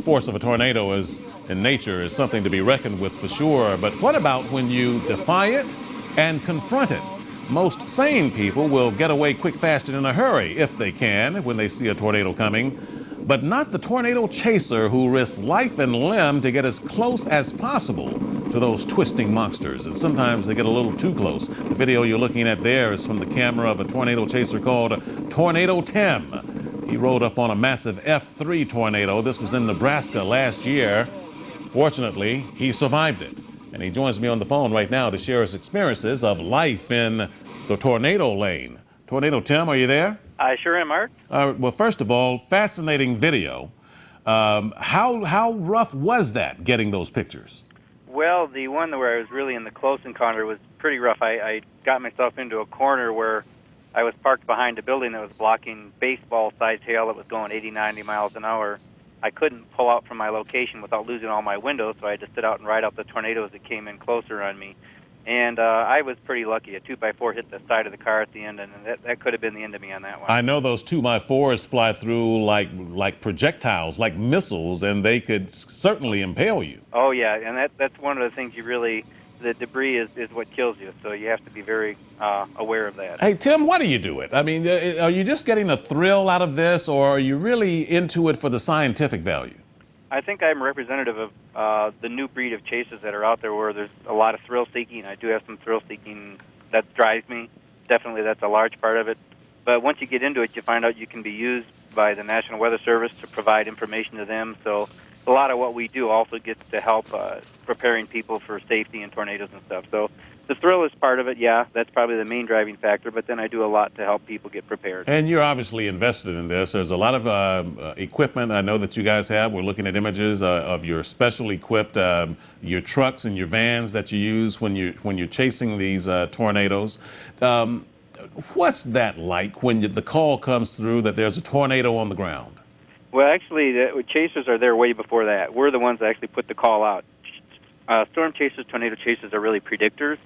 force of a tornado is in nature is something to be reckoned with for sure. But what about when you defy it and confront it? Most sane people will get away quick, fast, and in a hurry if they can when they see a tornado coming. But not the tornado chaser who risks life and limb to get as close as possible to those twisting monsters. And sometimes they get a little too close. The video you're looking at there is from the camera of a tornado chaser called Tornado Tim. He rode up on a massive F3 tornado. This was in Nebraska last year. Fortunately, he survived it. And he joins me on the phone right now to share his experiences of life in the tornado lane. Tornado Tim, are you there? I sure am, Art. Well, first of all, fascinating video. How rough was that, getting those pictures? Well, the one where I was really in the close encounter was pretty rough. I got myself into a corner where I was parked behind a building that was blocking baseball-sized hail that was going 80, 90 miles an hour. I couldn't pull out from my location without losing all my windows, so I had to sit out and ride out the tornadoes that came in closer on me. And I was pretty lucky. A 2x4 hit the side of the car at the end, and that could have been the end of me on that one. I know those 2x4s fly through like projectiles, like missiles, and they could certainly impale you. Oh, yeah, and that's one of the things the debris is what kills you, so you have to be very aware of that. Hey, Tim, why do you do it? I mean, are you just getting a thrill out of this, or are you really into it for the scientific value? I think I'm representative of the new breed of chasers that are out there where there's a lot of thrill-seeking. I do have some thrill-seeking that drives me. Definitely that's a large part of it. But once you get into it, you find out you can be used by the National Weather Service to provide information to them. So a lot of what we do also gets to help preparing people for safety in tornadoes and stuff. So the thrill is part of it, yeah. That's probably the main driving factor, but then I do a lot to help people get prepared. And you're obviously invested in this. There's a lot of equipment I know that you guys have. We're looking at images of your specially equipped, your trucks and your vans that you use when you're chasing these tornadoes. What's that like when the call comes through that there's a tornado on the ground? Well, actually, the chasers are there way before that. We're the ones that actually put the call out. Storm chasers, tornado chasers are really predictors.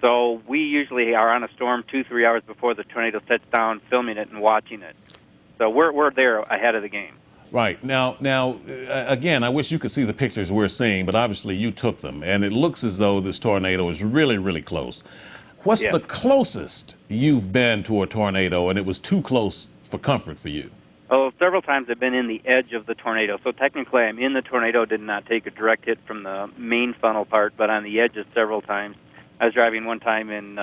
So we usually are on a storm 2-3 hours before the tornado sets down, filming it and watching it. So we're there ahead of the game. Right. Now, again, I wish you could see the pictures we're seeing, but obviously you took them, and it looks as though this tornado is really, really close. What's the closest you've been to a tornado, and it was too close for comfort for you? Oh, several times I've been in the edge of the tornado. So technically I'm in the tornado, did not take a direct hit from the main funnel part, but on the edges several times. I was driving one time in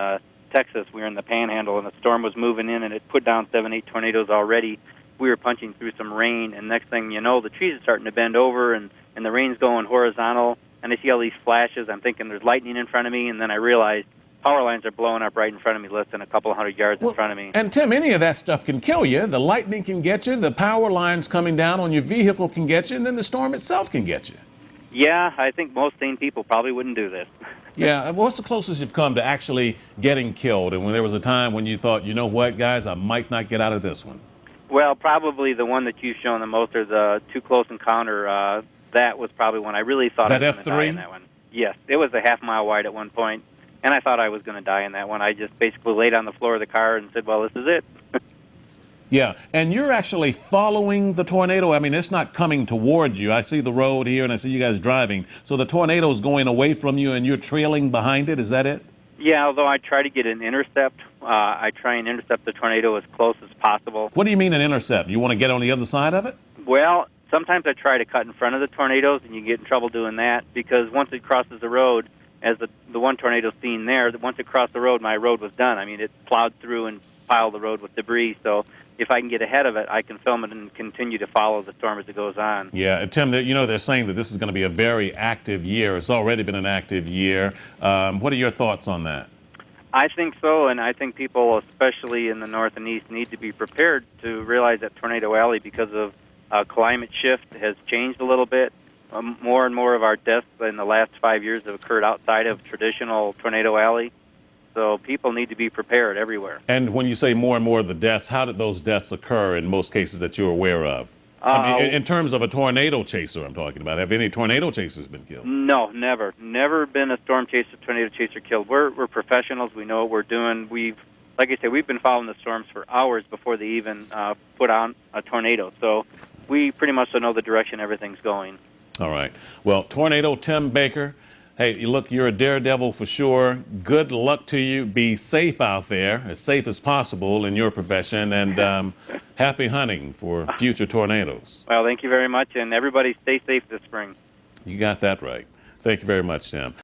Texas. We were in the Panhandle, and the storm was moving in, and it put down 7-8 tornadoes already. We were punching through some rain, and next thing you know, the trees are starting to bend over, and the rain's going horizontal, and I see all these flashes. I'm thinking there's lightning in front of me, and then I realized power lines are blowing up right in front of me, less than a couple hundred yards in front of me. And Tim, any of that stuff can kill you. The lightning can get you, the power lines coming down on your vehicle can get you, and then the storm itself can get you. Yeah, I think most sane people probably wouldn't do this. Yeah, what's the closest you've come to actually getting killed? And when there was a time when you thought, you know what, guys, I might not get out of this one? Well, probably the one that you've shown the most, or the too close encounter. That was probably when I really thought I was going to die in that one. Yes, it was a half-mile wide at one point, and I thought I was going to die in that one. I just basically laid on the floor of the car and said, well, this is it. Yeah, and you're actually following the tornado. I mean, it's not coming toward you. I see the road here, and I see you guys driving. So the tornado's going away from you, and you're trailing behind it. Is that it? Yeah, although I try to get an intercept. I try and intercept the tornado as close as possible. What do you mean an intercept? You want to get on the other side of it? Well, sometimes I try to cut in front of the tornadoes, and you get in trouble doing that, because once it crosses the road, as the one tornado seen there, once it crossed the road, my road was done. I mean, it plowed through and piled the road with debris, so if I can get ahead of it, I can film it and continue to follow the storm as it goes on. Yeah, and Tim, you know, they're saying that this is going to be a very active year. It's already been an active year. What are your thoughts on that? I think so, and I think people, especially in the north and east, need to be prepared to realize that Tornado Alley, because of climate shift, has changed a little bit. More and more of our deaths in the last 5 years have occurred outside of traditional Tornado Alley. So people need to be prepared everywhere. And when you say more and more of the deaths, how did those deaths occur in most cases that you're aware of? I mean, in terms of a tornado chaser, I'm talking about. Have any tornado chasers been killed? No, never. Never been a storm chaser, tornado chaser killed. We're professionals. We know what we're doing. Like I said, we've been following the storms for hours before they even put on a tornado. So we pretty much don't know the direction everything's going. All right. Well, Tornado Tim Baker, hey, look, you're a daredevil for sure. Good luck to you. Be safe out there, as safe as possible in your profession, and happy hunting for future tornadoes. Well, thank you very much, and everybody stay safe this spring. You got that right. Thank you very much, Tim.